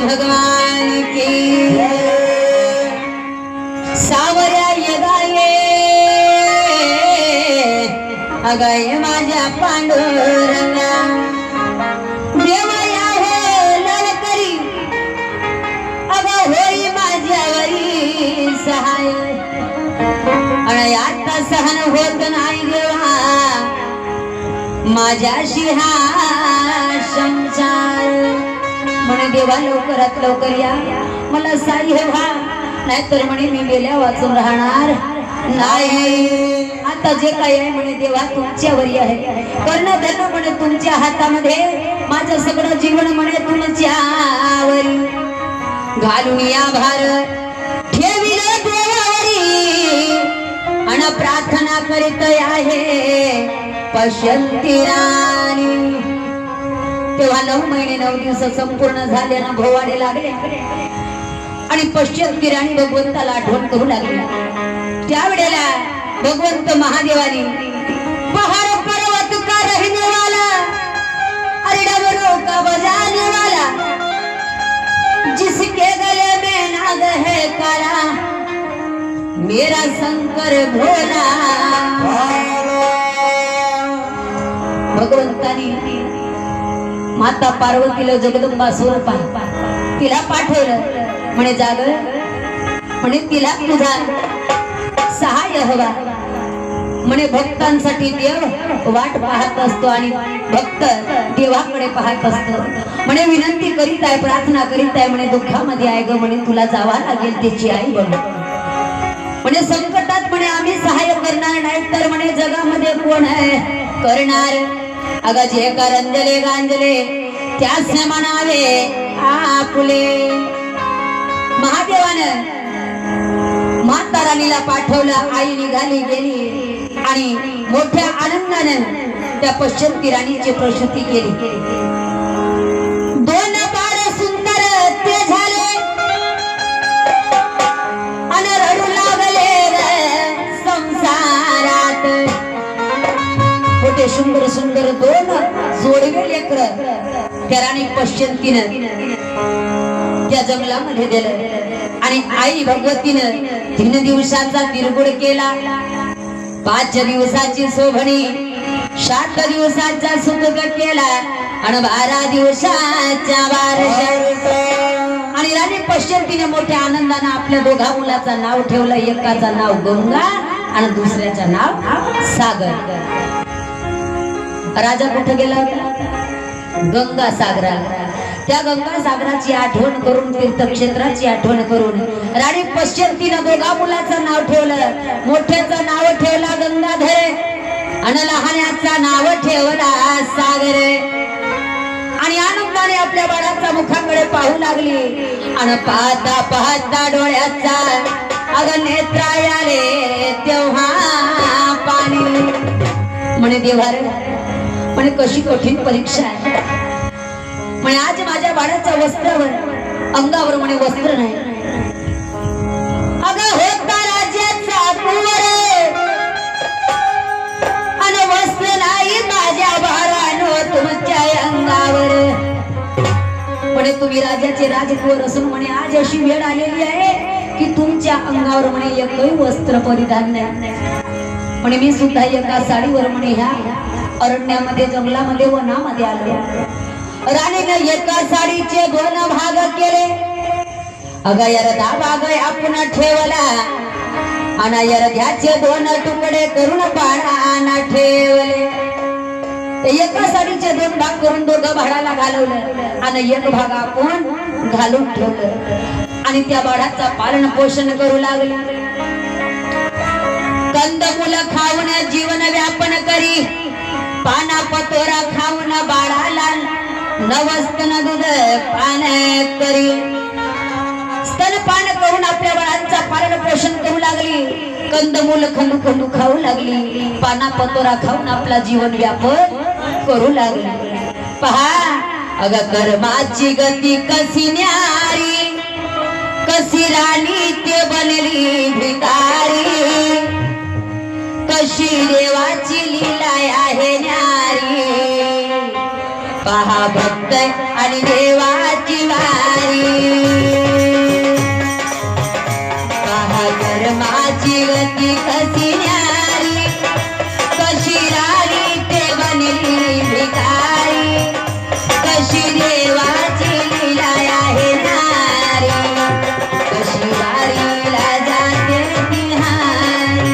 भगवान की सावऱ्या यदाये अगय माझ्या पांडुरंगा देवया हो ललकरी अग होई माझ्यावरी सहाय आणि आता सहन होत नाही देवा माझ्याशी हा संसार म्हणे देवा लवकरात लवकर या मला साह्य व्हा नाहीतर म्हणे मी गेल्या वाचून राहणार नाही आता जे काही आहे म्हणे देवा तुमच्यावरी आहे कर्णधर्म म्हणे तुमच्या हातामध्ये माझं सगळं जीवन म्हणे तुमच्यावरी घालून या भार ठेविले देवावरी आणि प्रार्थना करीत आहे पश्यंती राणी तेव्हा 9 महिने 9 दिवस संपूर्ण झाल्यानं भोवाडे लागले आणि पश्चिम राणी भगवंताला आठवण करू लागली त्यावेळेला भगवंत महादेवानी पहाड़ पर्वत का रहने वाला अरे डमरू का बजाने वाला जिसके गले में नाग है काला मेरा शंकर भोला भगवंतानी माता पार्वतीला जगदंबा स्वरूपा तिला पाठवलं म्हणे जागर म्हणे तिला तुझा सहाय्य हवा म्हणे भक्तांसाठी देव वाट पाहत असतो आणि भक्त देवाकडे पाहत असतो म्हणे विनंती करीत आहे प्रार्थना करीत आहे म्हणे दुःखामध्ये आहे ग म्हणे तुला जावा लागेल त्याची आई बन म्हणे संकटात म्हणे आम्ही सहाय्य करणार नाही तर म्हणे जगामध्ये कोण आहे करणार अगं जे करंजले गांजले त्यास म्हणावे आपुले महादेवानं माता राणीला पाठवलं आई निघाली गेली आणि मोठ्या आनंदानं त्या पश्चिम राणीची प्रसूती केली 2 बाळ सुंदर ते झाले आणि रडू लागले संसारात मोठे सुंदर सुंदर 2 जोडवे लेकर त्या राणी पश्चिंतीनं त्या जंगलामध्ये दिलं आणि आई भगवतीनं 3 दिवसाचा तिरगुड केला 5 दिवसाची शोभणी 7 दिवसाचा सुतक केला आणि 12 दिवसाचा बारसा आणि राणी पश्चिंतीने मोठ्या आनंदाने आपल्या दोघा मुलाचं नाव ठेवलं एकाचं नाव गंगा आणि दुसऱ्याचं नाव सागर राजा कुठे गेला गंगा सागराला त्या गंगा सागराची आठवण करून तीर्थक्षेत्राची आठवण करून राणी पश्चिंतीनं दोघा मुलाचं नाव ठेवलं मोठ्याचं नाव ठेवला गंगाधर आणि लहान्याचं नाव ठेवला सागर आणि आनंदाने आपल्या बाळाच्या मुखाकडे पाहू लागली आणि पाहता पाहता डोळ्याचा अगं नेत्रा आले तेव्हा पाणी म्हणे देवार म्हणे कशी कठीण परीक्षा आहे म्हणे आज माझ्या बाळाच्या वस्त्रावर अंगावर म्हणे वस्त्र नाही अगं होता राजाचा कुंवर आणि वस्त्र नाही माझ्या बाळानो तुमच्या अंगावर म्हणे तुम्ही राजाचे राजकुंवर असून म्हणे आज अशी वेळ आलेली आहे की तुमच्या अंगावर म्हणे एकही वस्त्र परिधान नाही म्हणे मी सुद्धा एका साडीवर म्हणे ह्या अरण्यामध्ये जंगलामध्ये वनामध्ये आलो राणीने एका साडीचे 2 भाग केले अगं अर्धा भाग आपण ठेवला आणि अर्ध्याचे 2 तुकडे करून बाळांना ठेवले एका साडीचे 2 भाग करून दोघं बाळाला घालवलं आणि एक भाग आपण घालून ठेवलं आणि त्या बाळाचा पालन पोषण करू लागले कंदमूल खाऊन जीवन व्यापन करी पाना पतोरा खाऊन बाळाला नवस्तन दूध पान करी स्तनपान करून आपल्या बाळांचा पालन पोषण करू लागली कंदमूल खंडू खंडू खाऊ लागली, पाना पतोरा खाऊन आपला जीवन व्यापक करू लागली. पहा अग कर्माची गती कशी न्यारी, कशी राणी ते बनली भिकारी, कशी देवाची लीला आहे न्यारी. पहा भक्त आणि देवाची वारी, पहा कर्माची गती कशी न्यारी, कशी राणी ते बनली भिकारी, कशी देवाची लीला आहे नारी, कशी वारीला जाते तिहारी.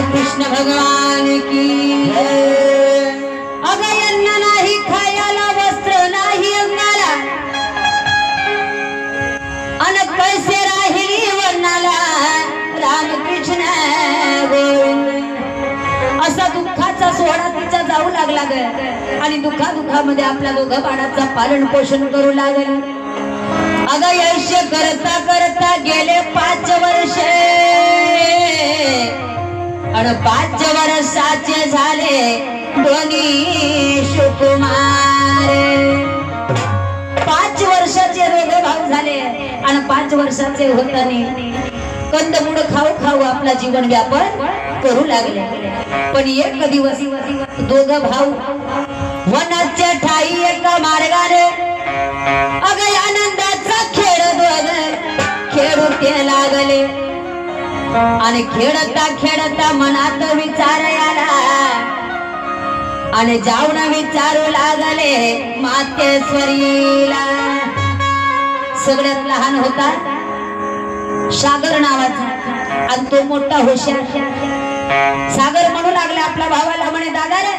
कृष्ण भगवान की अग अन्न नाही खायला, वस्त्र नाही अंगाला, अन कैसे राहिली वर्णाला, रामकृष्ण गोविंद. असा दुःखाचा सोहळा तिचा जाऊ लागला ग, आणि दुःखामध्ये आपल्या दोघं बाळाचा पालन पोषण करू लागल. अग यश करता करता गेले 5 वर्ष, आणि 5 वर्षाचे झाले दोन्ही सुकुमार. 5 वर्षाचे रोग भाऊ झाले, आणि 5 वर्षाचे होताने कंदमुळ खाऊ खाऊ आपला जीवन व्यापक करू लागले. पण एक दिवस दोघं भाऊ वनाच्या ठाई एका मार्गाने अग आनंदाचा खेळ दोघ खेळू ते लागले. आणि खेळता खेळता मनात विचार आला, आणि जाऊन विचारू लागले मातेश्वरीला. सगळ्यात लहान होता सागर नावाचा, आणि तो मोठा हुशार. सागर म्हणू लागला आपल्या भावाला, म्हणे दादा रे,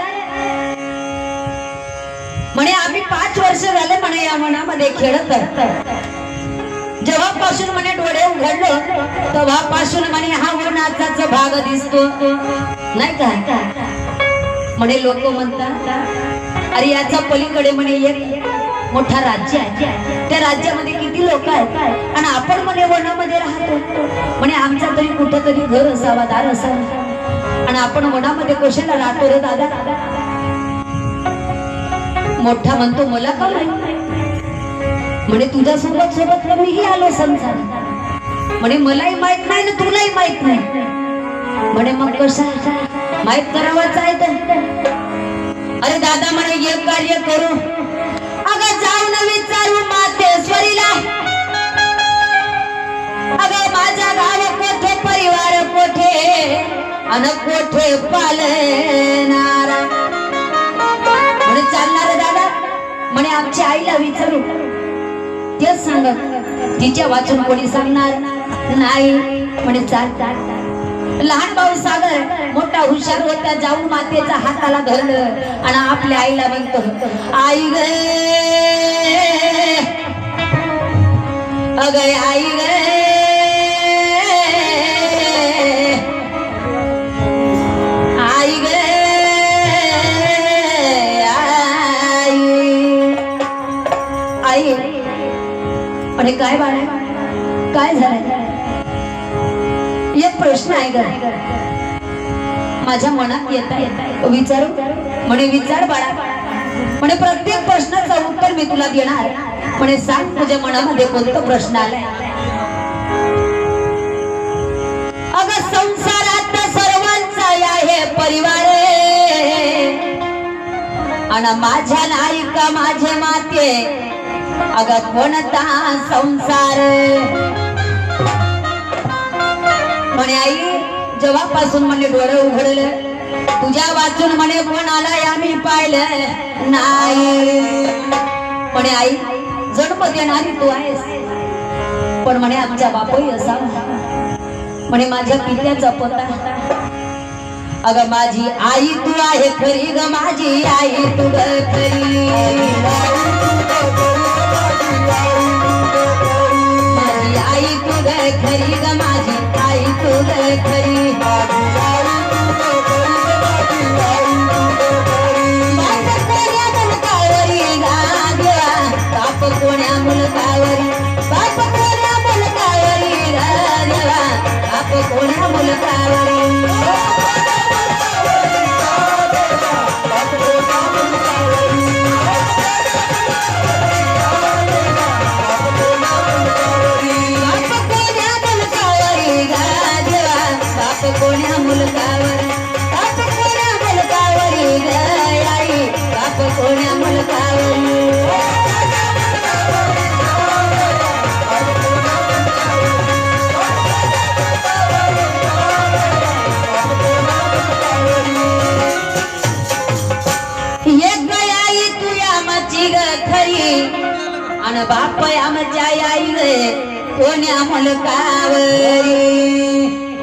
म्हणे आम्ही 5 वर्ष झाले म्हणे या मनामध्ये खेळत, जेव्हापासून म्हणे डोळे उघडलो तेव्हापासून म्हणे हा वनाचाच भाग दिसतो नाही का. म्हणे लोक म्हणतात अरे याचा पलीकडे म्हणे एक मोठा राज्य आहे, त्या राज्यामध्ये किती लोक आहेत, आणि आपण म्हणे वनामध्ये राहतो. म्हणे आमचा तरी कुठं तरी घर असावा, दार असावा, आणि आपण वनामध्ये कशाला राहतो रे दादा. मोठा म्हणतो मला का माहिती, म्हणे तुझ्या सोबत सोबत मीही आलो संसार. म्हणे मलाही माहित नाही ना तुलाही माहित नाही. म्हणे मग कशा माहित करावाच आहे तर. अरे दादा म्हणे एक कार्य करू, अगं जाऊन विचारू मातेश्वरीला, अगं माझा गाव कोठे, परिवार कोठे, अन कोठे पालनारा. म्हणे चालणार दादा, म्हणे आमच्या आईला विचारू तेच सांगत, तिच्या वाचून कोणी सांगणार नाही. म्हणे चाल. लहान भाऊ सागर मोठा हुशार होता, जाऊन मातेचा हाताला धरलं आणि आपल्या आईला म्हणतो आई गे, अगं आई गे, आई गे, आई. आणि काय बाळा काय झालं, एक प्रश्न आहे ग माझ्या मनात येत विचारू म्हणे विचार बाळा म्हणे प्रत्येक प्रश्नाचं उत्तर मी तुला देणार म्हणे सांग तुझ्या मनामध्ये कोणता प्रश्न आलाय अगं संसारात सर्वांचा आहे परिवार आणि माझ्या नाही का माझे माते अगं कोणता संसार म्हणे आई जेव्हापासून म्हणे डोळे उघडलं तुझ्या वाचून म्हणे कोण आलाय आम्ही पाहिलं नाही म्हणे आई जन्म देणारी तू आहेस पण म्हणे आमच्या बापही असा म्हणे माझ्या पित्याचा पोता अगं माझी आई तू आहे खरी ग माझी आई तू ग खरी माझी आई तू ग खरी ग माझी आई तू ग खरी बाप कोण्या मुलकावरी बाप कोण्या मुलकावरी देवा बाप कोण्या मुलकावरी कोण्या मुलकावर बाप कोण्या मुलकावरी आई बाप कोण्या मुलकावरी एक आई तुया आमची ग खरी आणि बाप आमच्या आई रे कोण्या मुलकावरी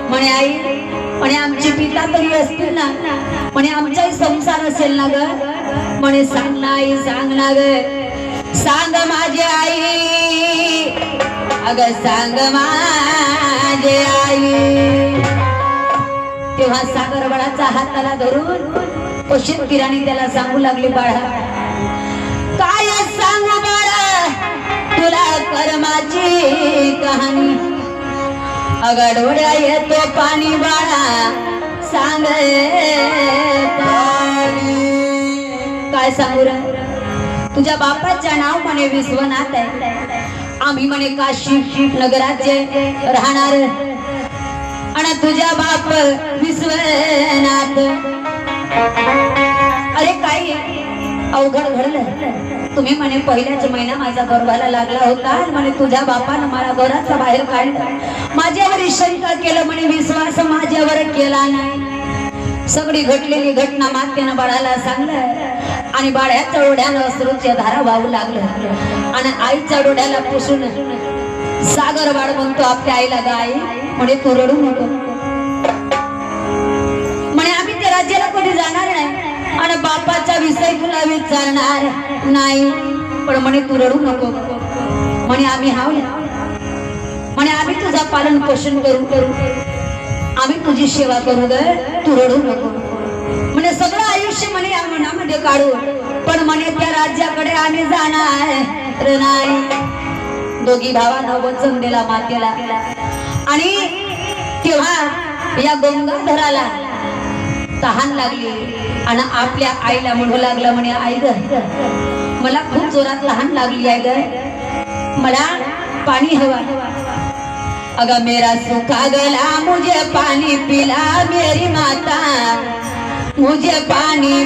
म्हणे आई म्हणे आमचे पिता तरी असतील ना म्हणे आमचाही संसार असेल ना ग म्हणे सांग ना आई सांग ना ग सांग माझी आई अगं सांग माझी आई तेव्हा सागर बाळाचा हाताला धरून तो शेतकऱ्याने त्याला सांगू लागले बाळा काय सांगू बाळा तुला कर्माची कहाणी अगं डोळ्या येतो पाणी बाळा सांग काय सांगू रे तुझ्या बापाचं नाव म्हणे विश्वनाथ आहे आम्ही म्हणे काशी नगराचे राहणार आणि तुझ्या बाप विश्वनाथ अरे काय अवघड घडलं तुम्ही म्हणे पहिल्याच महिना माझा गर्भाला लागला होता म्हणे तुझ्या बापानं मला घराच्या बाहेर काढलं माझ्यावर शंका केलं म्हणे विश्वास माझ्यावर केला नाही सगळी घडलेली घटना मातेनं बाळाला सांगलं आणि बाळ्याच्या डोळ्यानं अश्रूच्या धारा वाहू लागलं आणि आईच्या डोळ्याला पुसून सागर बाळ म्हणतो आपल्या आईला गाय म्हणे तू रडू नको म्हणे आम्ही त्या राज्याला कधी जाणार नाही आणि बापाचा विषय तुला विचारणार नाही पण म्हणे तू रडू नको म्हणे आम्ही हाव म्हणे आम्ही तुझा पालन पोषण करू आम्ही तुझी सेवा करू ग तू रडू नको म्हणे सगळं आयुष्य म्हणे या मनामध्ये काढू पण म्हणे त्या राज्याकडे आम्ही जाणार नाही दोघी भावांना वचन दिला मातेला आणि तेव्हा या गंगाधराला तहान लागली आणि आपल्या आईला म्हणू लागला म्हणे आई ग मला खूप जोरात तहान लागली आहे ग मला पाणी हवा अगा मेरा सूखा गला मुझे पानी पिला मेरी माता मुझे पानी